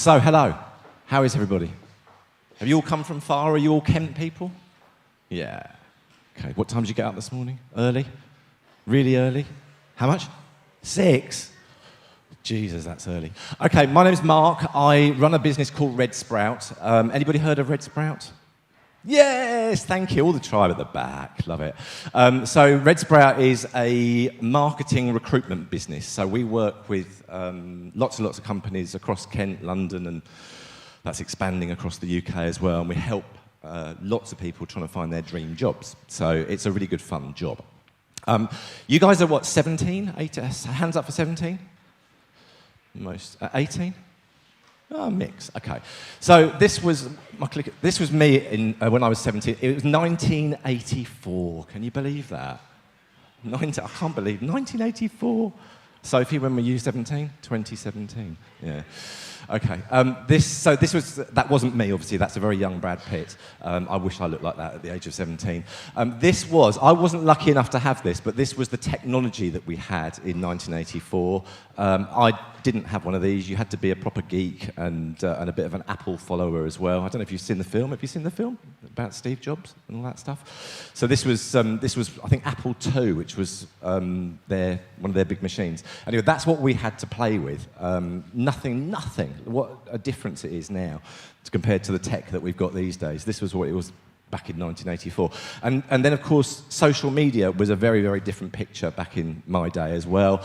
So, hello. How is everybody? Have you all come from far? Are you all Kent people? Yeah. Okay, what time did you get up this morning? Early? Really early? How much? 6? Jesus, that's early. Okay, my name's Mark. I run a business called Redsprout. Anybody heard of Redsprout? Yes, thank you. All the tribe at the back, love it. So Redsprout is a marketing recruitment business. So we work with lots and lots of companies across Kent, London, and that's expanding across the UK as well. And we help lots of people trying to find their dream jobs. So it's a really good, fun job. You guys are what, 17? Hands up for 17? Most 18? Oh, mix. Okay. So this was me when I was 17. It was 1984. Can you believe that? I can't believe 1984. Sophie, when were you 17? 2017. Yeah. Okay. That wasn't me, obviously. That's a very young Brad Pitt. I wish I looked like that at the age of 17. I wasn't lucky enough to have this, but this was the technology that we had in 1984. I didn't have one of these. You had to be a proper geek and a bit of an Apple follower as well. I don't know if you've seen the film. Have you seen the film about Steve Jobs and all that stuff? So this was I think Apple II, which was one of their big machines. Anyway, that's what we had to play with. Nothing. What a difference it is now compared to the tech that we've got these days. This was what it was back in 1984. And then, of course, social media was a very, very different picture back in my day as well.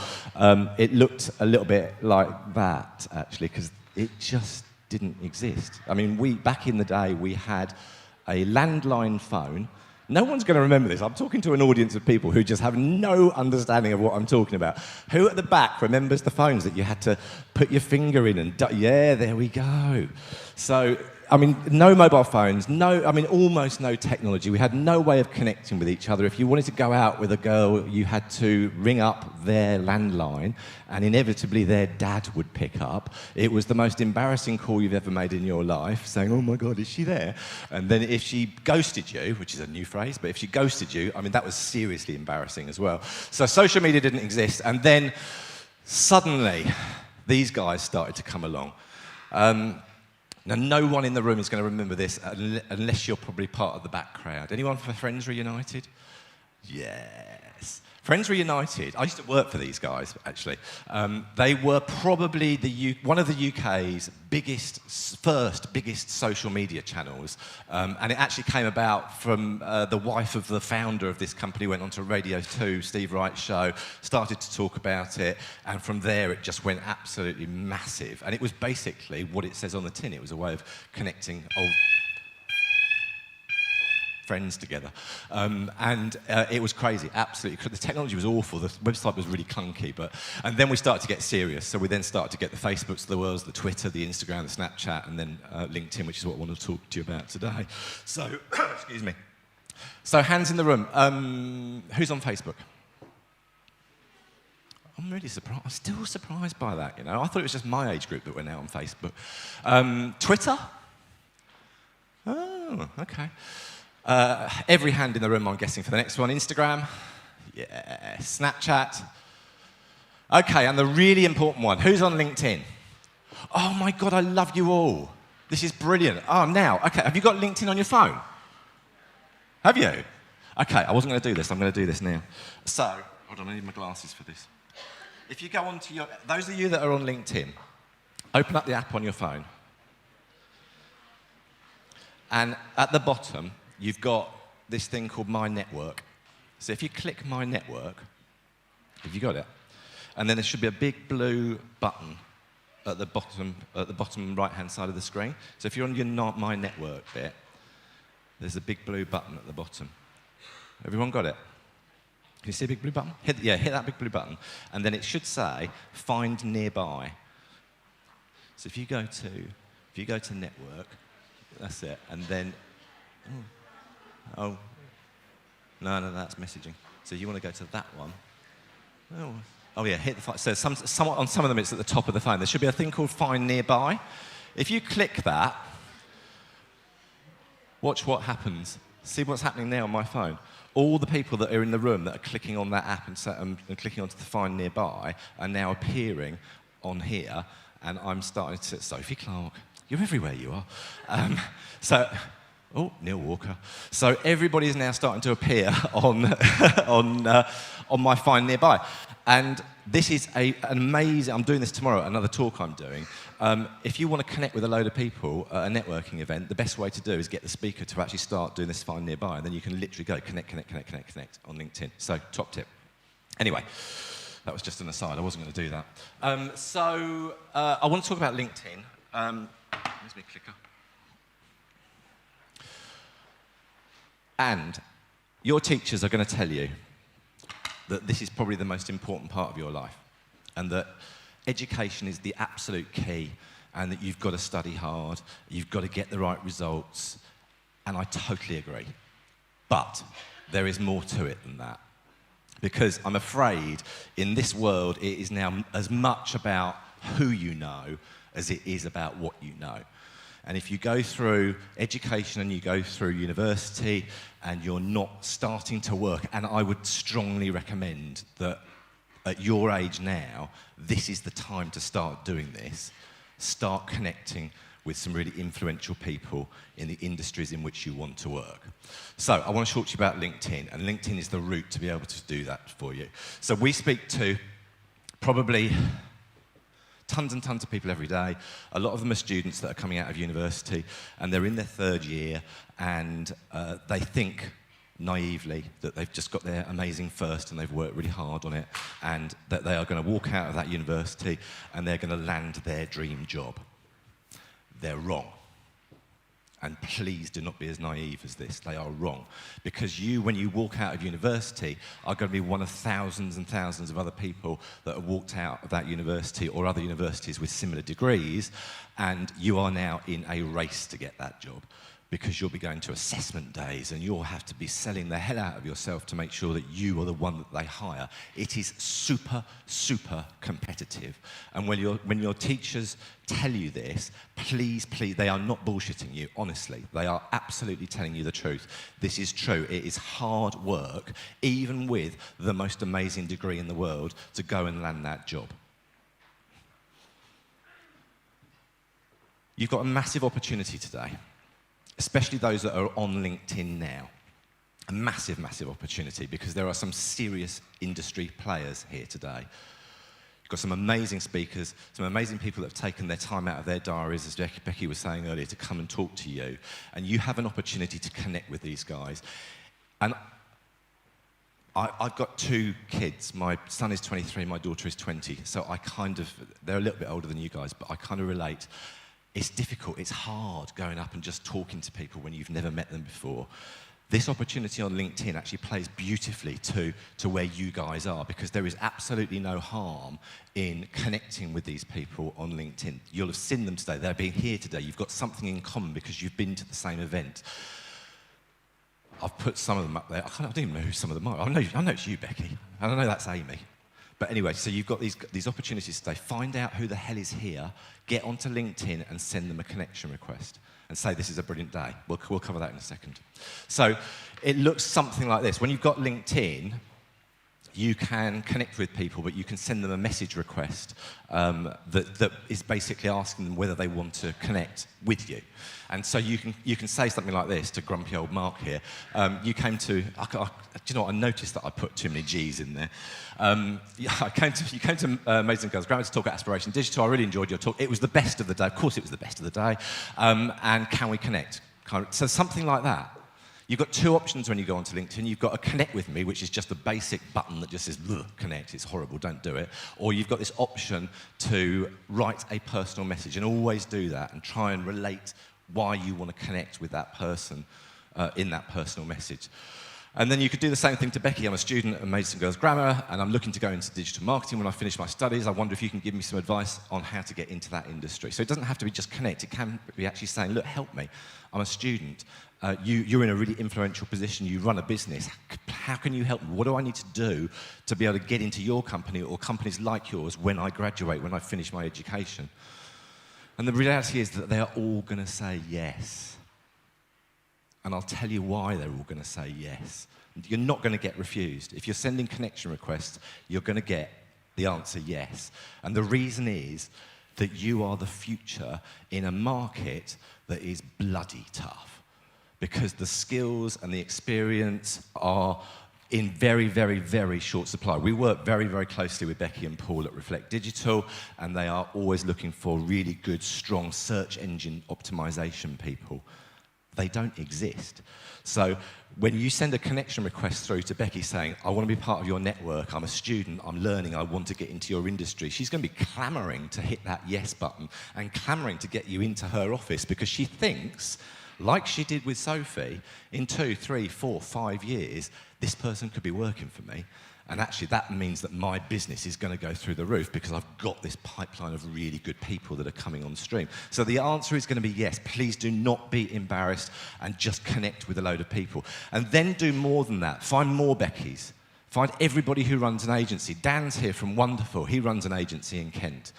It looked a little bit like that, actually, because it just didn't exist. I mean, back in the day, we had a landline phone. No one's going to remember this. I'm talking to an audience of people who just have no understanding of what I'm talking about. Who at the back remembers the phones that you had to put your finger in and... Yeah, there we go. So, I mean, no mobile phones, almost no technology. We had no way of connecting with each other. If you wanted to go out with a girl, you had to ring up their landline, and inevitably their dad would pick up. It was the most embarrassing call you've ever made in your life, saying, oh my God, is she there? And then if she ghosted you, which is a new phrase, but if she ghosted you, I mean, that was seriously embarrassing as well. So social media didn't exist, and then suddenly these guys started to come along. Now, no one in the room is going to remember this unless you're probably part of the back crowd. Anyone for Friends Reunited? Yes. Friends Reunited, I used to work for these guys, actually. They were probably one of the UK's first biggest social media channels. And it actually came about from the wife of the founder of this company, went on to Radio 2, Steve Wright's show, started to talk about it, and from there it just went absolutely massive. And it was basically what it says on the tin. It was a way of connecting old friends together. It was crazy, absolutely. The technology was awful, the website was really clunky, and then we started to get serious. So we then started to get the Facebooks of the world, the Twitter, the Instagram, the Snapchat, and then LinkedIn, which is what I want to talk to you about today. So, excuse me. So hands in the room. Who's on Facebook? I'm really surprised. I'm still surprised by that, you know. I thought it was just my age group that were now on Facebook. Twitter? Oh, okay. Every hand in the room, I'm guessing, for the next one. Instagram? Yeah. Snapchat? Okay, and the really important one. Who's on LinkedIn? Oh my God, I love you all. This is brilliant. Oh, now, okay, have you got LinkedIn on your phone? Have you? Okay, I wasn't going to do this. I'm going to do this now. So, hold on, I need my glasses for this. If you go on to those of you that are on LinkedIn, open up the app on your phone. And at the bottom, you've got this thing called My Network. So if you click My Network, have you got it? And then there should be a big blue button at the bottom right-hand side of the screen. So if you're on your My Network bit, there's a big blue button at the bottom. Everyone got it? Can you see a big blue button? Hit that big blue button. And then it should say, Find Nearby. So if you go to Network, that's it, and then... Oh, no, that's messaging. So you want to go to that one. Oh yeah, hit the phone. So on some of them it's at the top of the phone. There should be a thing called Find Nearby. If you click that, watch what happens. See what's happening now on my phone. All the people that are in the room that are clicking on that app and clicking onto the Find Nearby are now appearing on here, and I'm starting to... Sophie Clark, you're everywhere you are. Neil Walker. So everybody is now starting to appear on my Find Nearby. And this is an amazing... I'm doing this tomorrow, another talk I'm doing. If you want to connect with a load of people at a networking event, the best way to do is get the speaker to actually start doing this Find Nearby, and then you can literally go connect on LinkedIn. So, top tip. Anyway, that was just an aside. I wasn't going to do that. I want to talk about LinkedIn. Where's my clicker? And your teachers are going to tell you that this is probably the most important part of your life, and that education is the absolute key, and that you've got to study hard, you've got to get the right results, and I totally agree. But there is more to it than that. Because I'm afraid in this world it is now as much about who you know as it is about what you know. And if you go through education and you go through university and you're not starting to work, and I would strongly recommend that at your age now, this is the time to start doing this. Start connecting with some really influential people in the industries in which you want to work. So I want to talk to you about LinkedIn, and LinkedIn is the route to be able to do that for you. So we speak to probably tons and tons of people every day. A lot of them are students that are coming out of university, and they're in their third year, and they think naively that they've just got their amazing first and they've worked really hard on it, and that they are going to walk out of that university and they're going to land their dream job. They're wrong. And please do not be as naive as this. They are wrong. Because you, when you walk out of university, are going to be one of thousands and thousands of other people that have walked out of that university or other universities with similar degrees, and you are now in a race to get that job. Because you'll be going to assessment days and you'll have to be selling the hell out of yourself to make sure that you are the one that they hire. It is super, super competitive. And when your teachers tell you this, please, they are not bullshitting you, honestly. They are absolutely telling you the truth. This is true. It is hard work, even with the most amazing degree in the world, to go and land that job. You've got a massive opportunity today, especially those that are on LinkedIn now. A massive, massive opportunity, because there are some serious industry players here today. You've got some amazing speakers, some amazing people that have taken their time out of their diaries, as Becky was saying earlier, to come and talk to you. And you have an opportunity to connect with these guys. And I've got two kids. My son is 23, my daughter is 20. So they're a little bit older than you guys, but I kind of relate. It's difficult, it's hard going up and just talking to people when you've never met them before. This opportunity on LinkedIn actually plays beautifully to where you guys are, because there is absolutely no harm in connecting with these people on LinkedIn. You'll have seen them today, they're being here today, you've got something in common because you've been to the same event. I've put some of them up there. I don't even know who some of them are. I know it's you, Becky, and I know that's Amy. But anyway, so you've got these opportunities today. Find out who the hell is here, get onto LinkedIn and send them a connection request and say this is a brilliant day. We'll cover that in a second. So it looks something like this. When you've got LinkedIn, you can connect with people, but you can send them a message request that is basically asking them whether they want to connect with you. And so you can say something like this to grumpy old Mark here. You came to, do you know what, I noticed that I put too many G's in there. You came to Amazing Girls Grammar to talk about Aspiration Digital. I really enjoyed your talk. It was the best of the day. Of course it was the best of the day. And can we connect? So something like that. You've got two options when you go onto LinkedIn. You've got a connect with me, which is just a basic button that just says, connect, it's horrible, don't do it. Or you've got this option to write a personal message, and always do that and try and relate why you want to connect with that person in that personal message. And then you could do the same thing to Becky. I'm a student at Amazing Girls Grammar, and I'm looking to go into digital marketing when I finish my studies. I wonder if you can give me some advice on how to get into that industry. So it doesn't have to be just connect. It can be actually saying, look, help me. I'm a student. You're in a really influential position. You run a business. How can you help me? What do I need to do to be able to get into your company or companies like yours when I graduate, when I finish my education? And the reality is that they are all going to say yes. And I'll tell you why they're all going to say yes. You're not going to get refused. If you're sending connection requests, you're going to get the answer yes. And the reason is that you are the future in a market that is bloody tough, because the skills and the experience are in very, very, very short supply. We work very, very closely with Becky and Paul at Reflect Digital, and they are always looking for really good, strong search engine optimization people. They don't exist. So when you send a connection request through to Becky saying, I want to be part of your network, I'm a student, I'm learning, I want to get into your industry, she's going to be clamoring to hit that yes button and clamoring to get you into her office, because she thinks, like she did with Sophie, in 2, 3, 4, 5 years, this person could be working for me. And actually that means that my business is going to go through the roof because I've got this pipeline of really good people that are coming on stream. So the answer is going to be yes. Please do not be embarrassed and just connect with a load of people. And then do more than that. Find more Beckys. Find everybody who runs an agency. Dan's here from Wonderful. He runs an agency in Kent.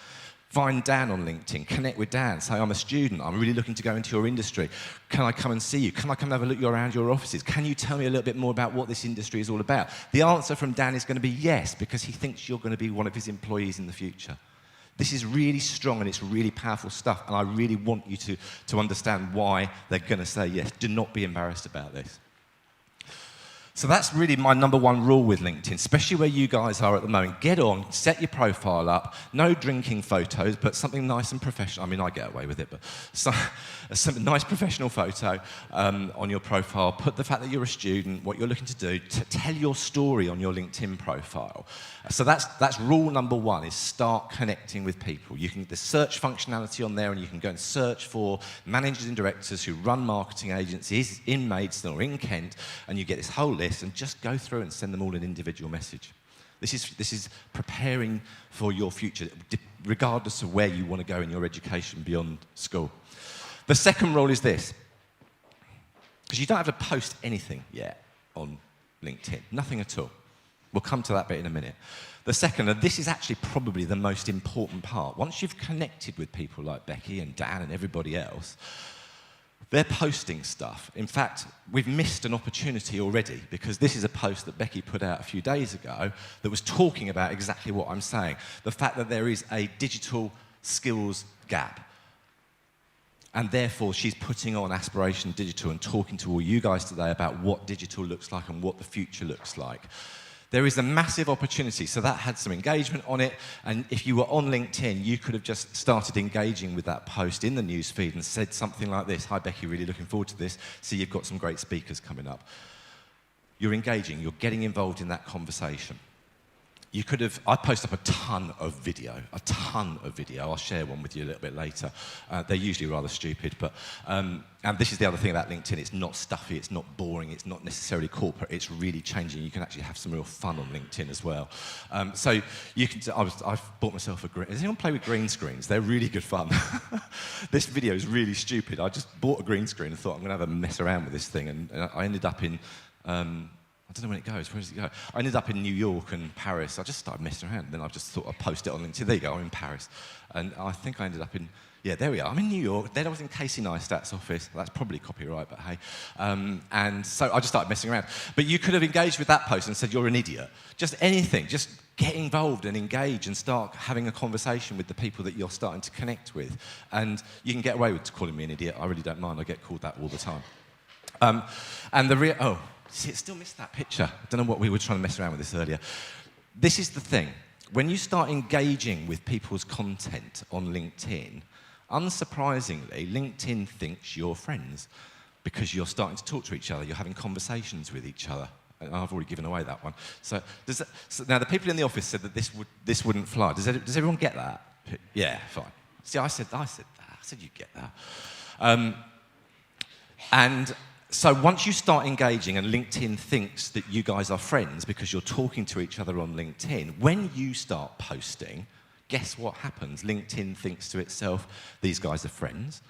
Find Dan on LinkedIn, connect with Dan, say, I'm a student, I'm really looking to go into your industry. Can I come and see you? Can I come and have a look around your offices? Can you tell me a little bit more about what this industry is all about? The answer from Dan is going to be yes, because he thinks you're going to be one of his employees in the future. This is really strong and it's really powerful stuff, and I really want you to understand why they're going to say yes. Do not be embarrassed about this. So that's really my number one rule with LinkedIn, especially where you guys are at the moment. Get on, set your profile up, no drinking photos, but something nice and professional. I mean, I get away with it, but some nice professional photo on your profile. Put the fact that you're a student, what you're looking to do, to tell your story on your LinkedIn profile. So that's rule number one, is start connecting with people. There's search functionality on there, and you can go and search for managers and directors who run marketing agencies in Maidstone or in Kent, and you get this whole list, and just go through and send them all an individual message. This is preparing for your future, regardless of where you want to go in your education beyond school. The second rule is this, because you don't have to post anything yet on LinkedIn, nothing at all. We'll come to that bit in a minute. The second, and this is actually probably the most important part, once you've connected with people like Becky and Dan and everybody else, they're posting stuff. In fact, we've missed an opportunity already, because this is a post that Becky put out a few days ago that was talking about exactly what I'm saying. The fact that there is a digital skills gap. And therefore, she's putting on Aspiration Digital and talking to all you guys today about what digital looks like and what the future looks like. There is a massive opportunity, so that had some engagement on it, and if you were on LinkedIn, you could have just started engaging with that post in the newsfeed and said something like this: hi Becky, really looking forward to this, see you've got some great speakers coming up. You're engaging, you're getting involved in that conversation. You could have, I post up a ton of video. I'll share one with you a little bit later. They're usually rather stupid, but, and this is the other thing about LinkedIn, it's not stuffy, it's not boring, it's not necessarily corporate, it's really changing. You can actually have some real fun on LinkedIn as well. So you can, I've bought myself a green, does anyone play with green screens? They're really good fun. This video is really stupid. I just bought a green screen and thought I'm gonna have a mess around with this thing, and I ended up in, I don't know when it goes. Where does it go? I ended up in New York and Paris. I just started messing around. Then I just thought I'd post it on LinkedIn. There you go, I'm in Paris. And I think I ended up in, yeah, there we are. I'm in New York. Then I was in Casey Neistat's office. That's probably copyright, but hey. And so I just started messing around. But you could have engaged with that post and said, you're an idiot. Just anything. Just get involved and engage and start having a conversation with the people that you're starting to connect with. And you can get away with calling me an idiot. I really don't mind. I get called that all the time. See, it still missed that picture. I don't know what we were trying to mess around with this earlier. This is the thing. When you start engaging with people's content on LinkedIn, unsurprisingly, LinkedIn thinks you're friends because you're starting to talk to each other. You're having conversations with each other. And I've already given away that one. So now the people in the office said that this wouldn't fly. Does everyone get that? Yeah, fine. See, I said that. I said you'd get that. So once you start engaging and LinkedIn thinks that you guys are friends because you're talking to each other on LinkedIn, when you start posting, guess what happens? LinkedIn thinks to itself, these guys are friends.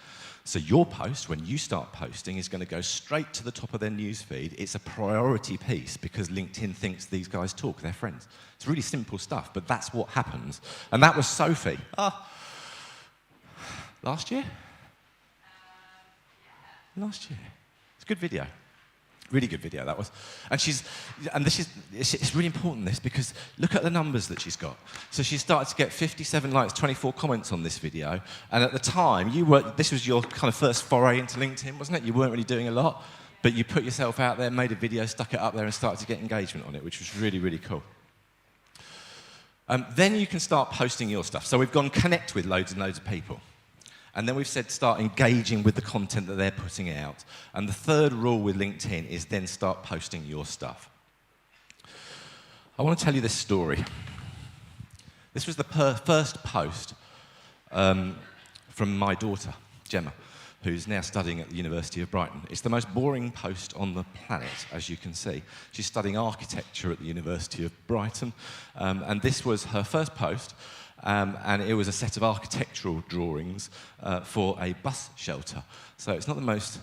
So your post, when you start posting, is going to go straight to the top of their newsfeed. It's a priority piece because LinkedIn thinks these guys talk, they're friends. It's really simple stuff, but that's what happens. And that was Sophie. Last year? Last year. Good video. Really good video, that was. And it's really important, this, because look at the numbers that she's got. So she started to get 57 likes, 24 comments on this video. And at the time, this was your kind of first foray into LinkedIn, wasn't it? You weren't really doing a lot, but you put yourself out there, made a video, stuck it up there, and started to get engagement on it, which was really, really cool. Then you can start posting your stuff. So we've gone connect with loads and loads of people. And then we've said start engaging with the content that they're putting out. And the third rule with LinkedIn is then start posting your stuff. I want to tell you this story. This was the first post from my daughter, Gemma, who's now studying at the University of Brighton. It's the most boring post on the planet, as you can see. She's studying architecture at the University of Brighton, and this was her first post. And it was a set of architectural drawings for a bus shelter. So it's not the most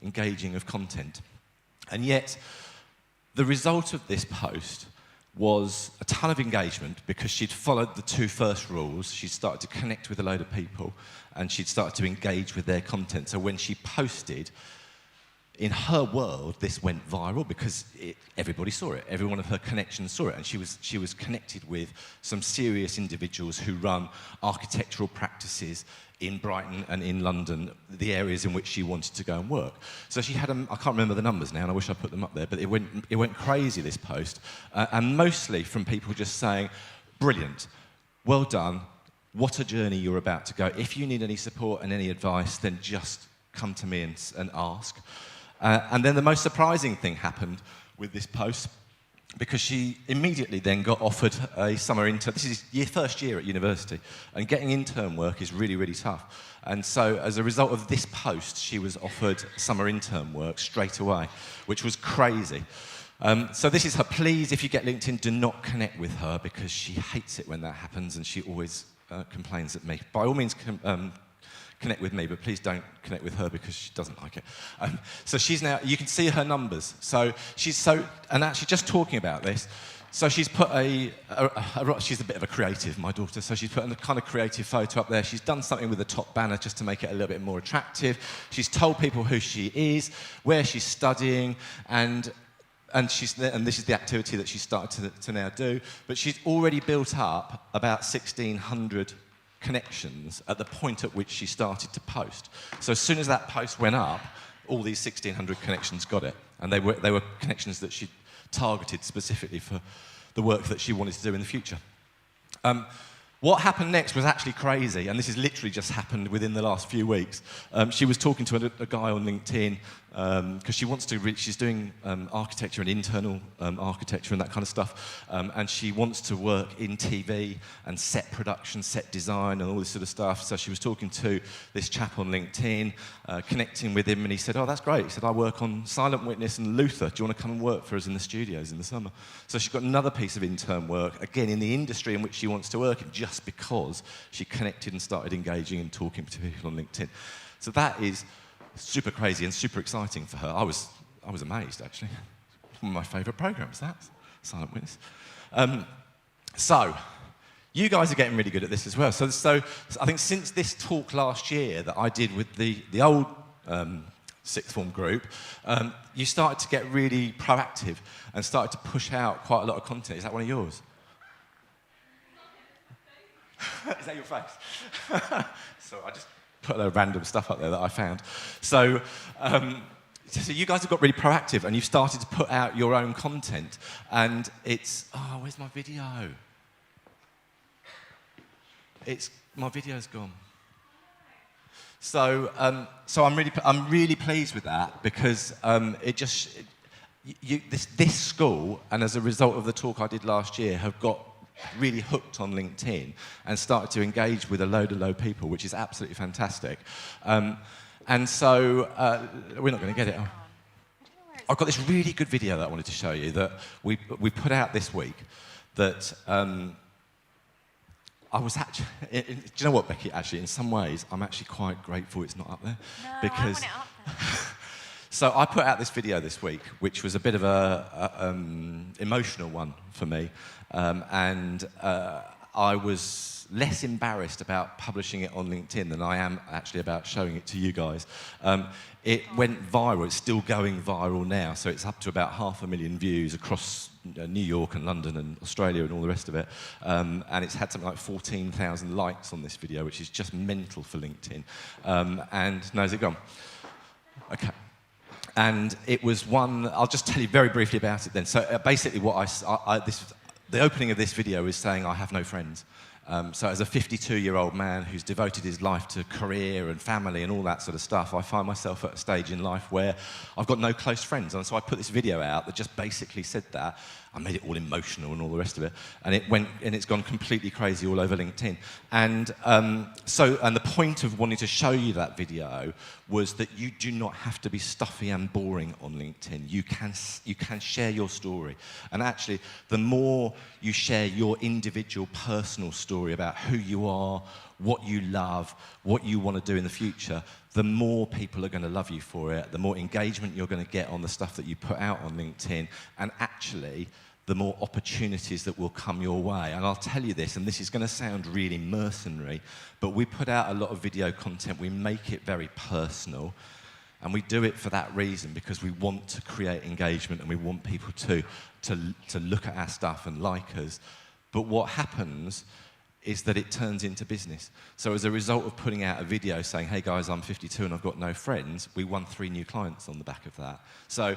engaging of content. And yet, the result of this post was a ton of engagement because she'd followed the two first rules. She'd started to connect with a load of people, and she'd started to engage with their content. So when she posted, in her world, this went viral because everybody saw it. Every one of her connections saw it. And she was connected with some serious individuals who run architectural practices in Brighton and in London, the areas in which she wanted to go and work. So she had, I can't remember the numbers now, and I wish I put them up there, but it went crazy, this post. And mostly from people just saying, brilliant, well done, what a journey you're about to go. If you need any support and any advice, then just come to me and ask. And then the most surprising thing happened with this post, because she immediately then got offered a summer intern. This is first year at university, and getting intern work is really, really tough. And so as a result of this post, she was offered summer intern work straight away, which was crazy. So this is her. Please, if you get LinkedIn, do not connect with her, because she hates it when that happens, and she always complains at me. By all means, connect with me, but please don't connect with her because she doesn't like it. So she's now, you can see her numbers. So and actually just talking about this, so she's put she's a bit of a creative, my daughter, so she's put a kind of creative photo up there. She's done something with the top banner just to make it a little bit more attractive. She's told people who she is, where she's studying, and this is the activity that she started to now do, but she's already built up about 1,600 connections at the point at which she started to post. So as soon as that post went up, all these 1,600 connections got it. And they were connections that she targeted specifically for the work that she wanted to do in the future. What happened next was actually crazy, and this has literally just happened within the last few weeks. She was talking to a guy on LinkedIn because she wants to she's doing architecture and internal architecture and that kind of stuff, and she wants to work in TV and set production, set design and all this sort of stuff. So she was talking to this chap on LinkedIn, connecting with him, and he said, oh, that's great. He said, I work on Silent Witness and Luther. Do you want to come and work for us in the studios in the summer? So she got another piece of intern work, again in the industry in which she wants to work in, just because she connected and started engaging and talking to people on LinkedIn. So that is super crazy and super exciting for her. I was amazed, actually. One of my favourite programmes, that, Silent Witness. So, you guys are getting really good at this as well. So I think since this talk last year that I did with the old sixth form group, you started to get really proactive and started to push out quite a lot of content. Is that one of yours? Is that your face? So I just put a random stuff up there that I found. So you guys have got really proactive and you've started to put out your own content. And it's, oh, where's my video? My video's gone. So I'm really pleased with that, because this school, and as a result of the talk I did last year, have got really hooked on LinkedIn and started to engage with a load of people, which is absolutely fantastic. And so we're not going to get it. I've got this really good video that I wanted to show you that we put out this week that I was actually... do you know what, Becky? Actually, in some ways, I'm actually quite grateful it's not up there. No, because I want it up there. So I put out this video this week, which was a bit of a emotional one for me. And I was less embarrassed about publishing it on LinkedIn than I am actually about showing it to you guys. It went viral. It's still going viral now, so it's up to about 500,000 views across New York and London and Australia and all the rest of it. And it's had something like 14,000 likes on this video, which is just mental for LinkedIn. And no, is it gone? Okay. And it was one, I'll just tell you very briefly about it then. So basically the opening of this video is saying I have no friends. So as a 52-year-old man who's devoted his life to career and family and all that sort of stuff, I find myself at a stage in life where I've got no close friends. And so I put this video out that just basically said that. I made it all emotional and all the rest of it. And it's gone completely crazy all over LinkedIn. And the point of wanting to show you that video was that you do not have to be stuffy and boring on LinkedIn. You can share your story. And actually, the more you share your individual personal story about who you are, what you love, what you want to do in the future, the more people are going to love you for it, the more engagement you're going to get on the stuff that you put out on LinkedIn, and actually, the more opportunities that will come your way. And I'll tell you this, and this is going to sound really mercenary, but we put out a lot of video content, we make it very personal, and we do it for that reason, because we want to create engagement and we want people to look at our stuff and like us. But what happens is that it turns into business. So as a result of putting out a video saying, hey guys, I'm 52 and I've got no friends, we won 3 new clients on the back of that. So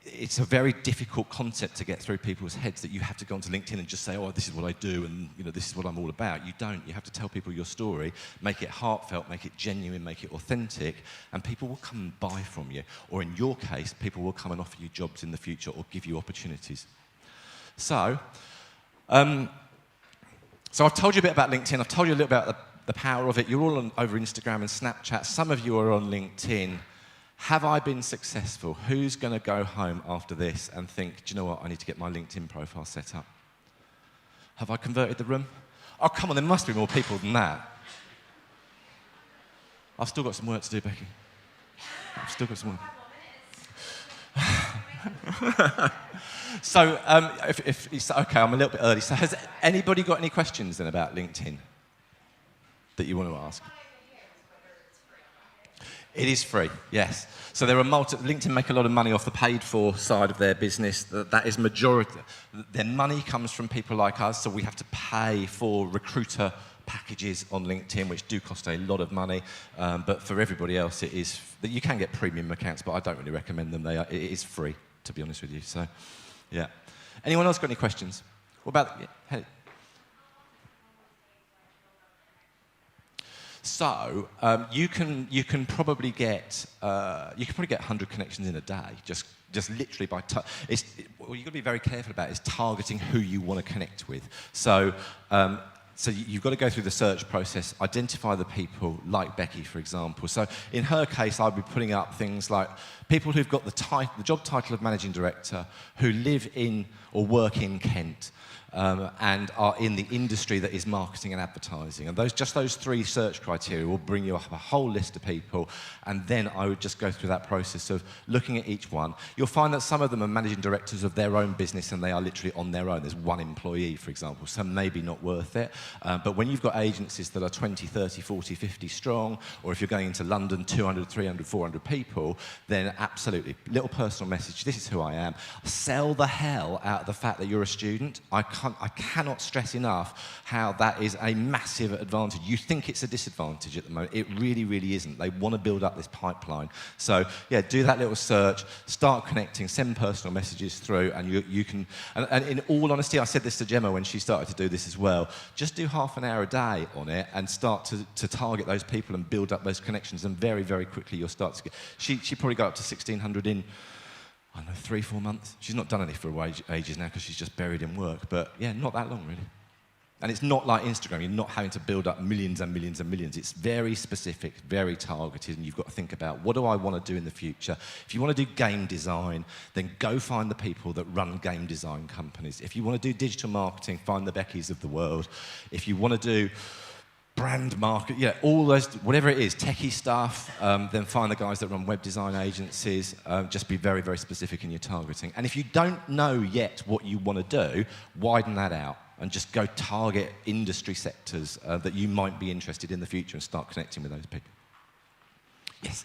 it's a very difficult concept to get through people's heads, that you have to go onto LinkedIn and just say, oh, this is what I do and this is what I'm all about. You don't. You have to tell people your story, make it heartfelt, make it genuine, make it authentic, and people will come and buy from you. Or in your case, people will come and offer you jobs in the future or give you opportunities. So I've told you a bit about LinkedIn. I've told you a little about the power of it. You're all over Instagram and Snapchat. Some of you are on LinkedIn. Have I been successful? Who's going to go home after this and think, do you know what, I need to get my LinkedIn profile set up? Have I converted the room? Oh, come on, there must be more people than that. I've still got some work to do, Becky. I've still got some work. So, if it's okay, I'm a little bit early. So has anybody got any questions then about LinkedIn that you want to ask? It is free, yes. So there are LinkedIn make a lot of money off the paid-for side of their business. That is majority. Their money comes from people like us, so we have to pay for recruiter packages on LinkedIn, which do cost a lot of money. But for everybody else, it is. You can get premium accounts, but I don't really recommend them. It is free, to be honest with you. So, yeah. Anyone else got any questions? What about? Yeah, hey. So you can probably get 100 connections in a day, just literally by what you've got to be very careful about is targeting who you want to connect with. So you've got to go through the search process, identify the people, like Becky, for example. So in her case, I'd be putting up things like people who've got the job title of managing director, who live in or work in Kent. And are in the industry that is marketing and advertising. And those 3 search criteria will bring you up a whole list of people, and then I would just go through that process of looking at each one. You'll find that some of them are managing directors of their own business and they are literally on their own. There's 1 employee, for example, so maybe not worth it. But when you've got agencies that are 20, 30, 40, 50 strong, or if you're going into London, 200, 300, 400 people, then absolutely. Little personal message, this is who I am. Sell the hell out of the fact that you're a student. I cannot stress enough how that is a massive advantage. You think it's a disadvantage at the moment. It really, really isn't. They want to build up this pipeline. So, yeah, do that little search, start connecting, send personal messages through, and you can... And in all honesty, I said this to Gemma when she started to do this as well, just do half an hour a day on it and start to target those people and build up those connections, and very, very quickly you'll start to get... She probably got up to 1,600 in... I don't know, 3-4 months. She's not done any for ages now because she's just buried in work. But yeah, not that long really. And it's not like Instagram. You're not having to build up millions and millions and millions. It's very specific, very targeted, and you've got to think about, what do I want to do in the future? If you want to do game design, then go find the people that run game design companies. If you want to do digital marketing, find the Beckys of the world. If you want to do brand market, yeah, all those, whatever it is, techie stuff, then find the guys that run web design agencies. Just be very, very specific in your targeting. And if you don't know yet what you want to do, widen that out. and just go target industry sectors that you might be interested in the future and start connecting with those people. Yes?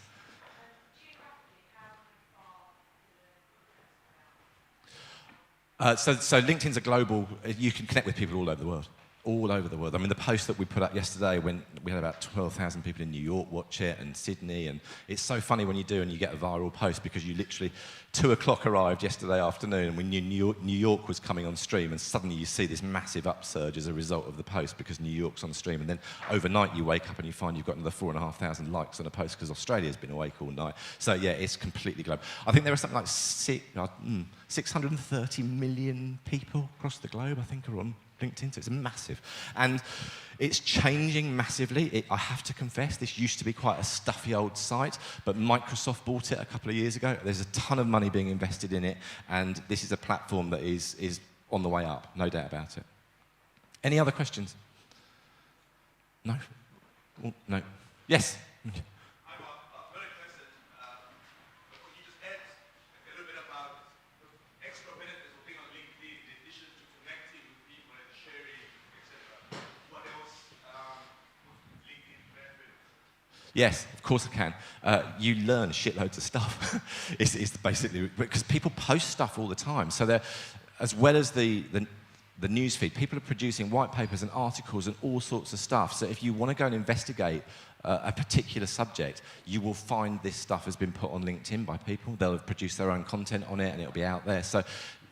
So LinkedIn's a global, you can connect with people all over the world. All over the world. I mean, the post that we put up yesterday, when we had about 12,000 people in New York watch it, and Sydney, and it's so funny when you do and you get a viral post, because you literally, 2 o'clock arrived yesterday afternoon, and we knew New York was coming on stream, and suddenly you see this massive upsurge as a result of the post because New York's on stream, and then overnight you wake up and you find you've got another 4,500 likes on a post because Australia's been awake all night. So yeah, it's completely global. I think there are something like 630 million people across the globe, I think, are on LinkedIn, so it's massive. And it's changing massively. I have to confess, this used to be quite a stuffy old site, but Microsoft bought it a couple of years ago. There's a ton of money being invested in it, and this is a platform that is on the way up, no doubt about it. Any other questions? No? Oh, no. Yes? Yes, of course I can. You learn shitloads of stuff. it's basically, because people post stuff all the time. So they're, as well as the news feed, people are producing white papers and articles and all sorts of stuff. So if you want to go and investigate a particular subject, you will find this stuff has been put on LinkedIn by people. They'll have produced their own content on it and it'll be out there. So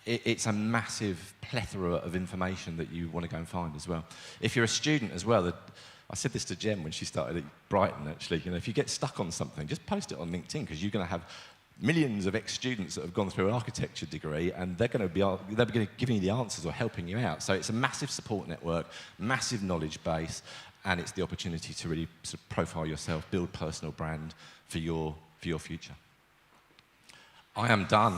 it's a massive plethora of information that you want to go and find as well. If you're a student as well, I said this to Jem when she started at Brighton, actually. You know, if you get stuck on something, just post it on LinkedIn, because you're going to have millions of ex-students that have gone through an architecture degree, and they'll be giving you the answers or helping you out. So it's a massive support network, massive knowledge base, and it's the opportunity to really sort of profile yourself, build personal brand for your future. I am done.